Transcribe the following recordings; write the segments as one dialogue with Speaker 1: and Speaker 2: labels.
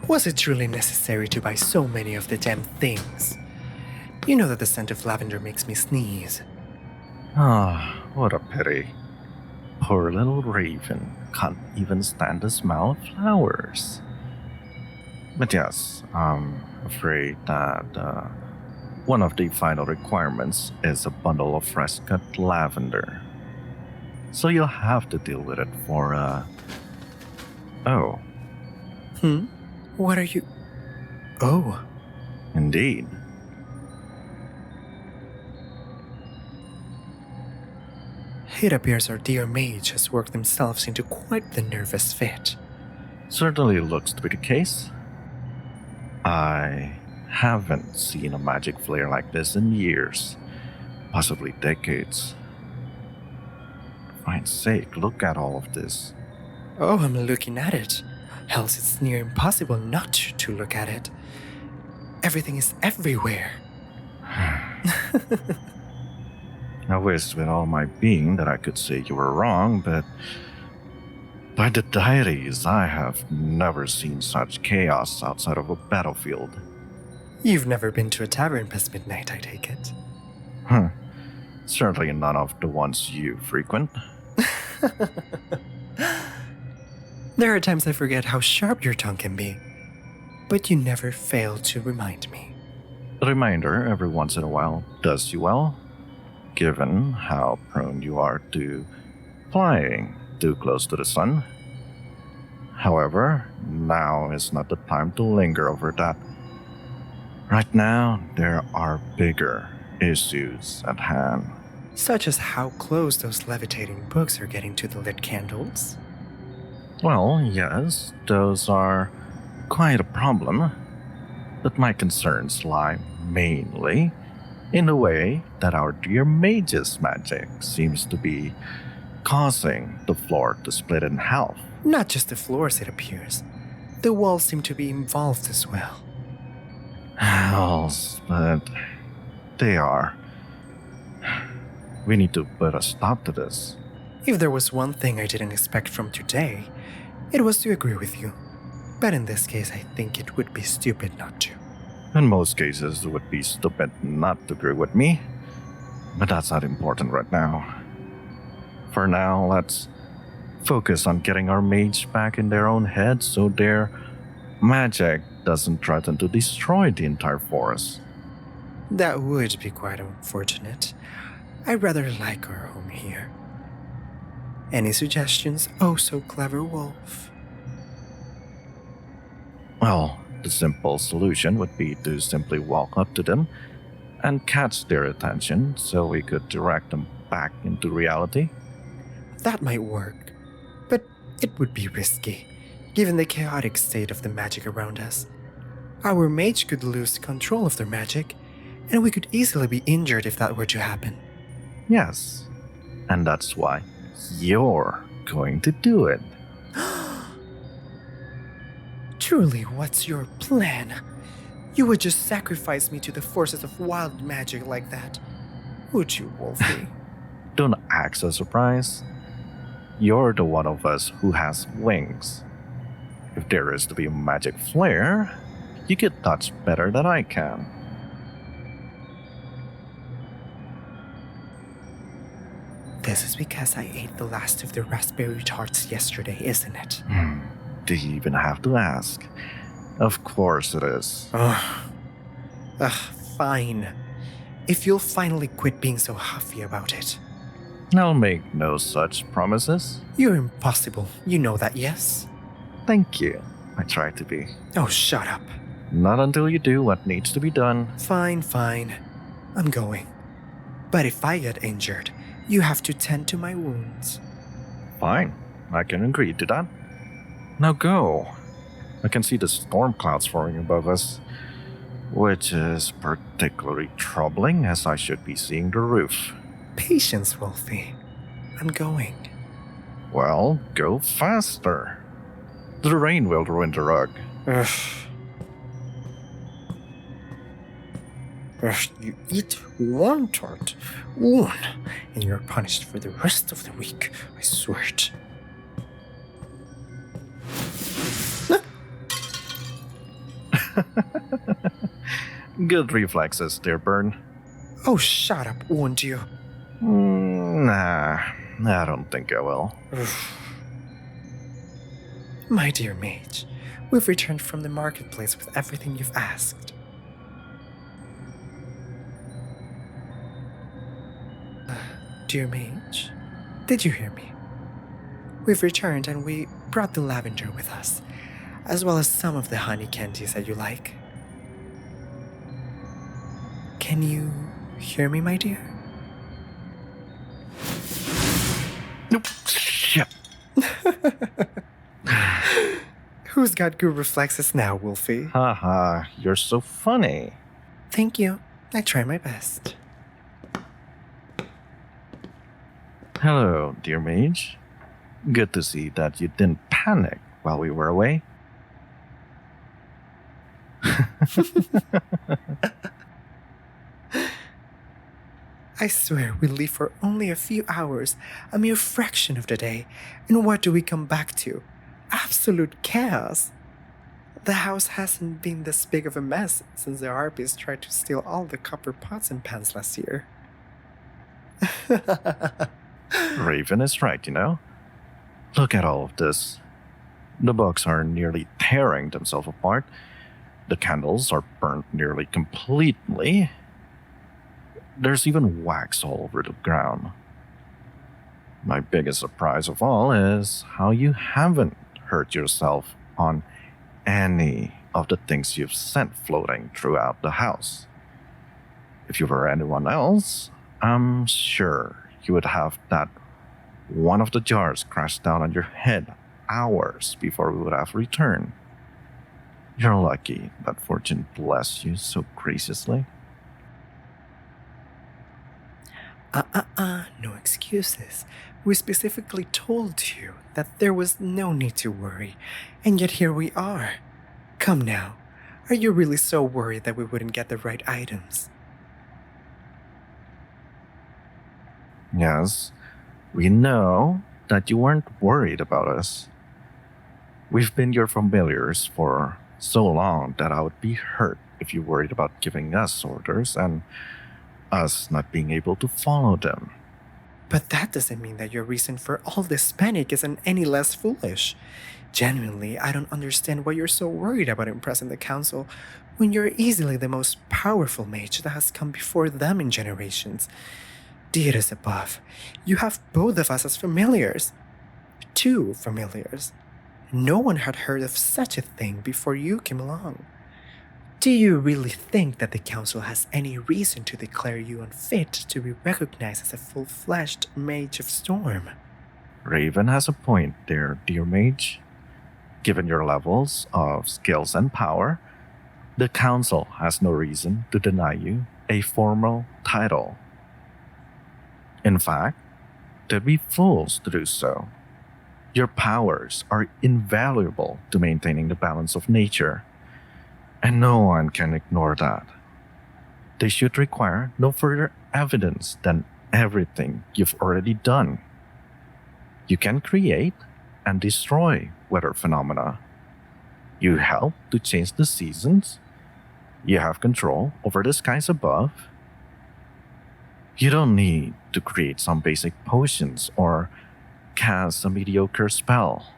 Speaker 1: Was it truly necessary to buy so many of the damn things? You know that the scent of lavender makes me sneeze.
Speaker 2: Ah, what a pity. Poor little Raven can't even stand the smell of flowers. But yes, I'm afraid that one of the final requirements is a bundle of fresh cut lavender. So you'll have to deal with it for, Oh,
Speaker 1: What are you... Oh.
Speaker 2: indeed.
Speaker 1: It appears our dear Mage has worked themselves into quite the nervous fit.
Speaker 2: Certainly looks to be the case. I haven't seen a magic flare like this in years, possibly decades. For Christ's sake, look at all of this.
Speaker 1: Oh, I'm looking at it. Else it's near impossible not to look at it. Everything is everywhere.
Speaker 2: I wish with all my being that I could say you were wrong, but by the deities, I have never seen such chaos outside of a battlefield.
Speaker 1: You've never been to a tavern past midnight, I take it.
Speaker 2: Certainly none of the ones you frequent.
Speaker 1: There are times I forget how sharp your tongue can be, but you never fail to remind me.
Speaker 2: A reminder every once in a while does you well, given how prone you are to flying too close to the sun. However, now is not the time to linger over that. Right now, there are bigger issues at hand.
Speaker 1: Such as how close those levitating books are getting to the lit candles.
Speaker 2: Well, yes, those are quite a problem, but my concerns lie mainly in the way that our dear Mage's magic seems to be causing the floor to split in half.
Speaker 1: Not just the floors, it appears. The walls seem to be involved as well.
Speaker 2: Hells, but they are. We need to put a stop to this.
Speaker 1: If there was one thing I didn't expect from today, it was to agree with you. But in this case, I think it would be stupid not to.
Speaker 2: In most cases, it would be stupid not to agree with me, but that's not important right now. For now, let's focus on getting our mage back in their own heads so their magic doesn't threaten to destroy the entire forest.
Speaker 1: That would be quite unfortunate. I rather like our home here. Any suggestions, oh so clever wolf?
Speaker 2: Well, the simple solution would be to simply walk up to them and catch their attention so we could direct them back into reality.
Speaker 1: That might work, but it would be risky, given the chaotic state of the magic around us. Our mage could lose control of their magic, and we could easily be injured if that were to happen.
Speaker 2: Yes, and that's why you're going to do it.
Speaker 1: Truly, what's your plan? You would just sacrifice me to the forces of wild magic like that, would you, Wolfie?
Speaker 2: Don't act so surprised. You're the one of us who has wings. If there is to be a magic flare, you could touch better than I can.
Speaker 1: This is because I ate the last of the raspberry tarts yesterday, isn't it?
Speaker 2: Do you even have to ask? Of course it is.
Speaker 1: Fine. If you'll finally quit being so huffy about it.
Speaker 2: I'll make no such promises.
Speaker 1: You're impossible. You know that, yes?
Speaker 2: Thank you. I try to be.
Speaker 1: Oh, shut up.
Speaker 2: Not until you do what needs to be done.
Speaker 1: Fine. I'm going. But if I get injured, you have to tend to my wounds.
Speaker 2: Fine. I can agree to that. Now go. I can see the storm clouds forming above us, which is particularly troubling as I should be seeing the roof.
Speaker 1: Patience, Wolfie. I'm going.
Speaker 2: Well, go faster. The rain will ruin the rug.
Speaker 1: You eat one tart, one, and you're punished for the rest of the week, I swear it.
Speaker 2: Good reflexes, dear Burn.
Speaker 1: Oh, shut up, won't you?
Speaker 2: Nah, I don't think I will.
Speaker 1: My dear Mage, we've returned from the marketplace with everything you've asked. Dear Mage, did you hear me? We've returned and we brought the lavender with us, as well as some of the honey candies that you like. Can you hear me, my dear?
Speaker 2: Nope. Shit.
Speaker 1: Who's got good reflexes now, Wolfie?
Speaker 2: Haha, you're so funny.
Speaker 1: Thank you. I try my best.
Speaker 2: Hello, dear Mage. Good to see that you didn't panic while we were away.
Speaker 1: I swear we leave for only a few hours, a mere fraction of the day, and what do we come back to? Absolute chaos! The house hasn't been this big of a mess since the harpies tried to steal all the copper pots and pans last year.
Speaker 2: Raven is right, you know. Look at all of this. The books are nearly tearing themselves apart. The candles are burnt nearly completely. There's even wax all over the ground. My biggest surprise of all is how you haven't hurt yourself on any of the things you've sent floating throughout the house. If you were anyone else, I'm sure you would have that one of the jars crash down on your head hours before we would have returned. You're lucky that fortune blessed you so graciously.
Speaker 1: No excuses. We specifically told you that there was no need to worry, and yet here we are. Come now, are you really so worried that we wouldn't get the right items?
Speaker 2: Yes, we know that you weren't worried about us. We've been your familiars for so long that I would be hurt if you worried about giving us orders and us not being able to follow them.
Speaker 1: But that doesn't mean that your reason for all this panic isn't any less foolish. Genuinely, I don't understand why you're so worried about impressing the council when you're easily the most powerful mage that has come before them in generations. Deities above, you have both of us as familiars. 2 familiars. No one had heard of such a thing before you came along. Do you really think that the council has any reason to declare you unfit to be recognized as a full-fledged mage of storm?
Speaker 2: Raven has a point there, dear mage. Given your levels of skills and power, the council has no reason to deny you a formal title. In fact, they'd be fools to do so. Your powers are invaluable to maintaining the balance of nature, and no one can ignore that. They should require no further evidence than everything you've already done. You can create and destroy weather phenomena. You help to change the seasons. You have control over the skies above. You don't need to create some basic potions or cast a mediocre spell.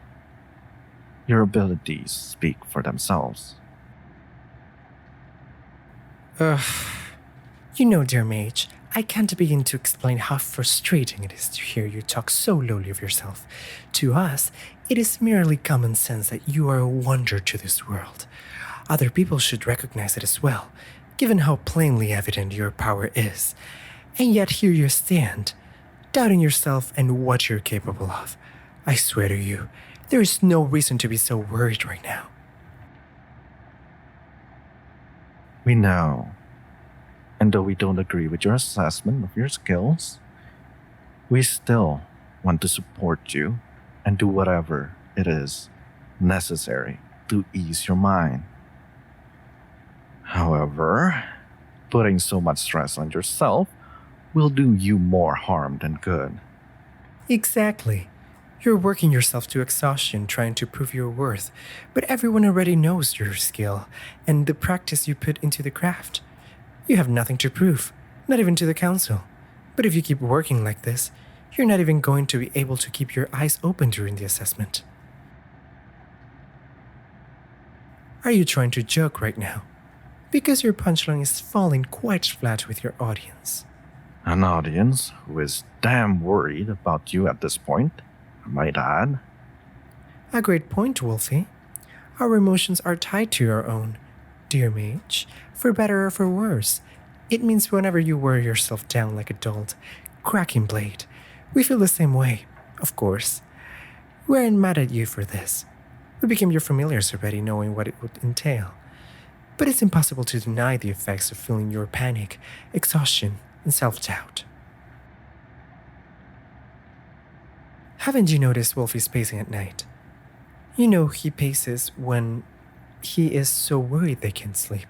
Speaker 2: Your abilities speak for themselves.
Speaker 1: You know, dear mage, I can't begin to explain how frustrating it is to hear you talk so lowly of yourself. To us, it is merely common sense that you are a wonder to this world. Other people should recognize it as well, given how plainly evident your power is. And yet here you stand, doubting yourself and what you're capable of. I swear to you, there is no reason to be so worried right now.
Speaker 2: We know. And though we don't agree with your assessment of your skills, we still want to support you and do whatever it is necessary to ease your mind. However, putting so much stress on yourself will do you more harm than good.
Speaker 1: Exactly. You're working yourself to exhaustion trying to prove your worth, but everyone already knows your skill and the practice you put into the craft. You have nothing to prove, not even to the council. But if you keep working like this, you're not even going to be able to keep your eyes open during the assessment. Are you trying to joke right now? Because your punchline is falling quite flat with your audience.
Speaker 2: An audience who is damn worried about you at this point, I might add.
Speaker 1: A great point, Wolfie. Our emotions are tied to your own, dear Mage, for better or for worse. It means whenever you wear yourself down like a dulled, cracking blade, we feel the same way, of course. We aren't mad at you for this. We became your familiars already knowing what it would entail. But it's impossible to deny the effects of feeling your panic, exhaustion, and self-doubt. Haven't you noticed Wolfie's pacing at night? You know he paces when he is so worried they can't sleep.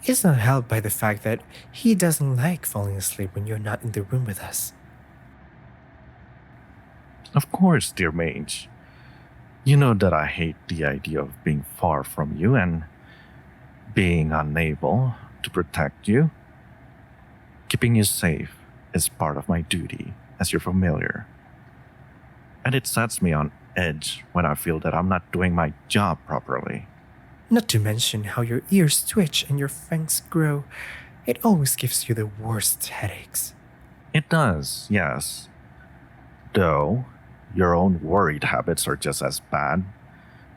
Speaker 1: It's not helped by the fact that he doesn't like falling asleep when you're not in the room with us.
Speaker 2: Of course, dear Mage. You know that I hate the idea of being far from you and being unable to protect you. Keeping you safe is part of my duty as your familiar. And it sets me on edge when I feel that I'm not doing my job properly.
Speaker 1: Not to mention how your ears twitch and your fangs grow. It always gives you the worst headaches.
Speaker 2: It does, yes. Though, your own worried habits are just as bad,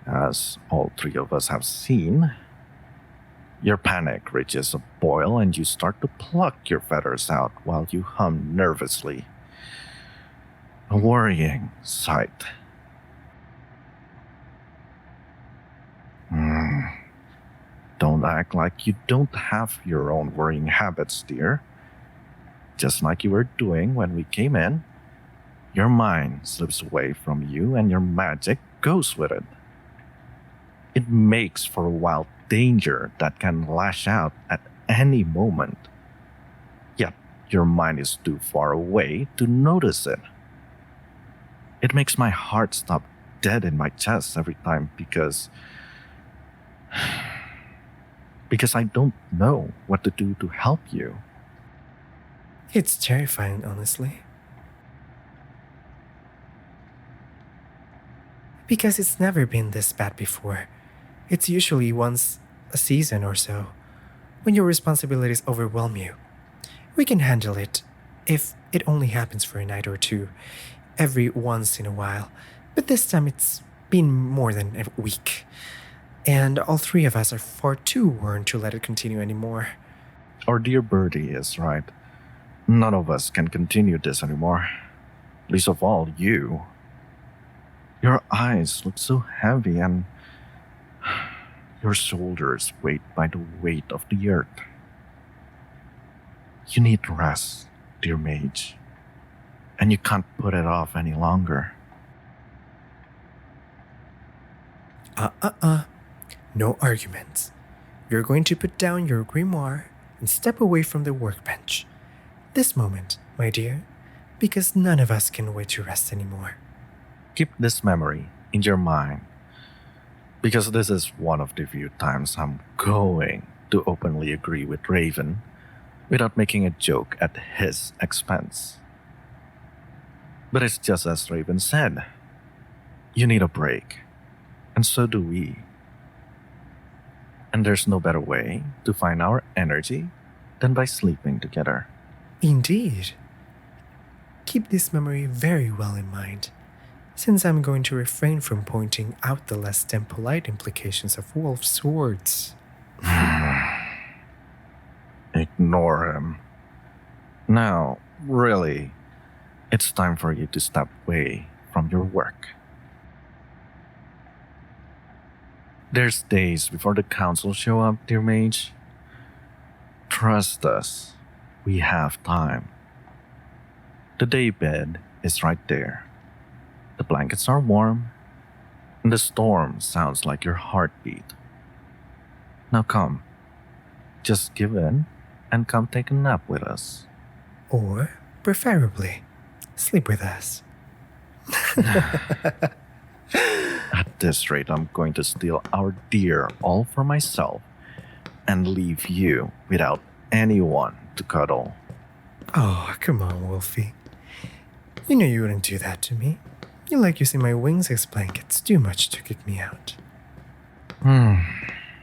Speaker 2: as all three of us have seen. Your panic reaches a boil and you start to pluck your feathers out while you hum nervously. A worrying sight. Don't act like you don't have your own worrying habits, dear. Just like you were doing when we came in, your mind slips away from you and your magic goes with it. It makes for a wild danger that can lash out at any moment. Yet your mind is too far away to notice it. It makes my heart stop dead in my chest every time because I don't know what to do to help you.
Speaker 1: It's terrifying, honestly. Because it's never been this bad before. It's usually once a season or so, when your responsibilities overwhelm you. We can handle it if it only happens for a night or two, every once in a while, but this time it's been more than a week. And all three of us are far too worn to let it continue anymore.
Speaker 2: Our dear birdie is right. None of us can continue this anymore. Least of all, you. Your eyes look so heavy and your shoulders weighed by the weight of the earth. You need rest, dear Mage. And you can't put it off any longer.
Speaker 1: No arguments. You're going to put down your grimoire and step away from the workbench. This moment, my dear, because none of us can wait to rest anymore.
Speaker 2: Keep this memory in your mind, because this is one of the few times I'm going to openly agree with Raven without making a joke at his expense. But it's just as Raven said, you need a break, and so do we. And there's no better way to find our energy than by sleeping together.
Speaker 1: Indeed. Keep this memory very well in mind, since I'm going to refrain from pointing out the less than polite implications of wolf swords.
Speaker 2: Ignore him. Now, really, it's time for you to step away from your work. There's days before the council show up, dear Mage. Trust us, we have time. The daybed is right there. The blankets are warm, and the storm sounds like your heartbeat. Now come, just give in and come take a nap with us.
Speaker 1: Or, preferably, sleep with us.
Speaker 2: At this rate, I'm going to steal our deer all for myself and leave you without anyone to cuddle.
Speaker 1: Oh, come on, Wolfie. You know you wouldn't do that to me. You like using my wings as blankets too much to kick me out.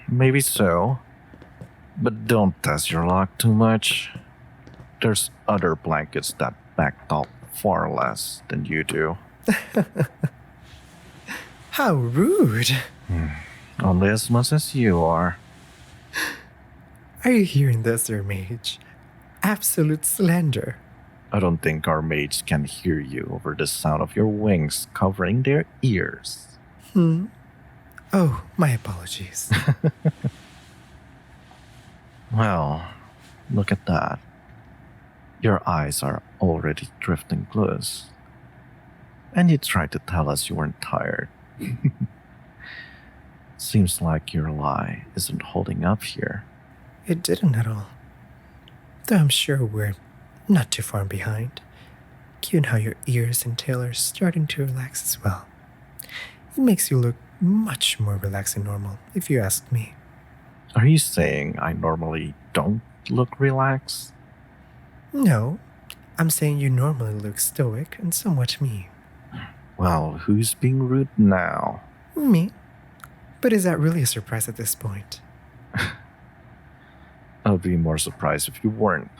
Speaker 2: Maybe so. But don't test your luck too much. There's other blankets that back talk far less than you do.
Speaker 1: How rude!
Speaker 2: Only as much as you are.
Speaker 1: Are you hearing this, Sir Mage? Absolute slander.
Speaker 2: I don't think our mage can hear you over the sound of your wings covering their ears.
Speaker 1: Oh, my apologies.
Speaker 2: Well, look at that. Your eyes are already drifting close. And you tried to tell us you weren't tired. Seems like your lie isn't holding up here.
Speaker 1: It didn't at all. Though I'm sure we're not too far behind, given how your ears and tail are starting to relax as well. It makes you look much more relaxed than normal, if you ask me.
Speaker 2: Are you saying I normally don't look relaxed?
Speaker 1: No, I'm saying you normally look stoic and somewhat mean.
Speaker 2: Well, who's being rude now?
Speaker 1: Me? But is that really a surprise at this point?
Speaker 2: I'd be more surprised if you weren't.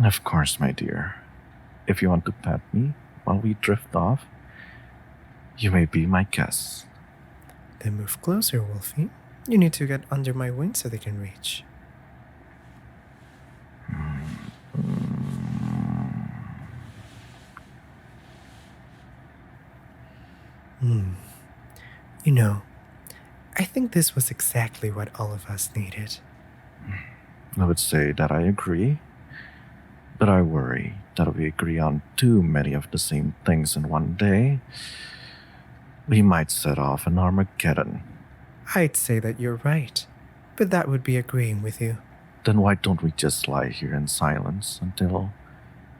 Speaker 2: Of course, my dear. If you want to pet me while we drift off, you may be my guest.
Speaker 1: Then move closer, Wolfie. You need to get under my wings so they can reach. You know, I think this was exactly what all of us needed.
Speaker 2: I would say that I agree, but I worry that we agree on too many of the same things in one day. We might set off an Armageddon.
Speaker 1: I'd say that you're right, but that would be agreeing with you.
Speaker 2: Then why don't we just lie here in silence until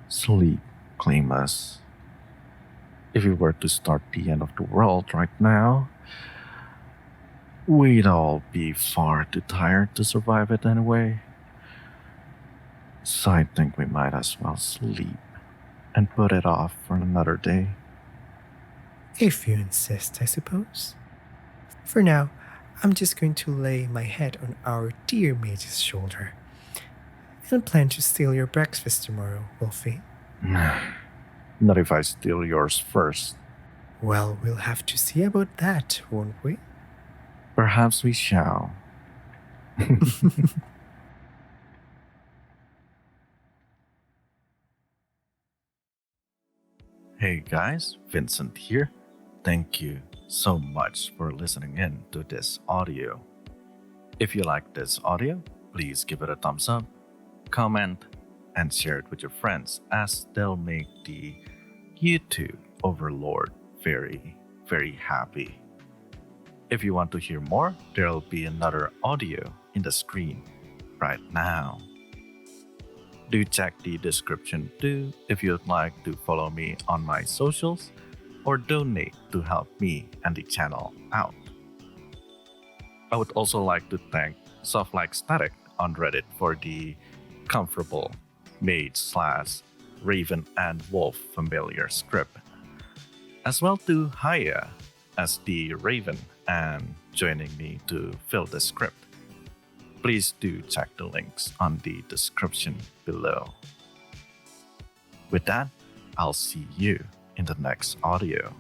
Speaker 2: sleep claims us? If we were to start the end of the world right now, we'd all be far too tired to survive it anyway. So I think we might as well sleep and put it off for another day.
Speaker 1: If you insist, I suppose. For now, I'm just going to lay my head on our dear mage's shoulder and plan to steal your breakfast tomorrow, Wolfie.
Speaker 2: Not if I steal yours first.
Speaker 1: Well, we'll have to see about that, won't we?
Speaker 2: Perhaps we shall. Hey guys, Vincent here. Thank you so much for listening in to this audio. If you like this audio, please give it a thumbs up, comment, and share it with your friends as they'll make the YouTube overlord very, very happy. If you want to hear more, there'll be another audio in the screen right now. Do check the description too if you'd like to follow me on my socials or donate to help me and the channel out. I would also like to thank softlikestatic on Reddit for the comfortable Mage/Raven and Wolf familiar script, as well to Haya as the Raven and joining me to fill the script. Please do check the links on the description below. With that, I'll see you in the next audio.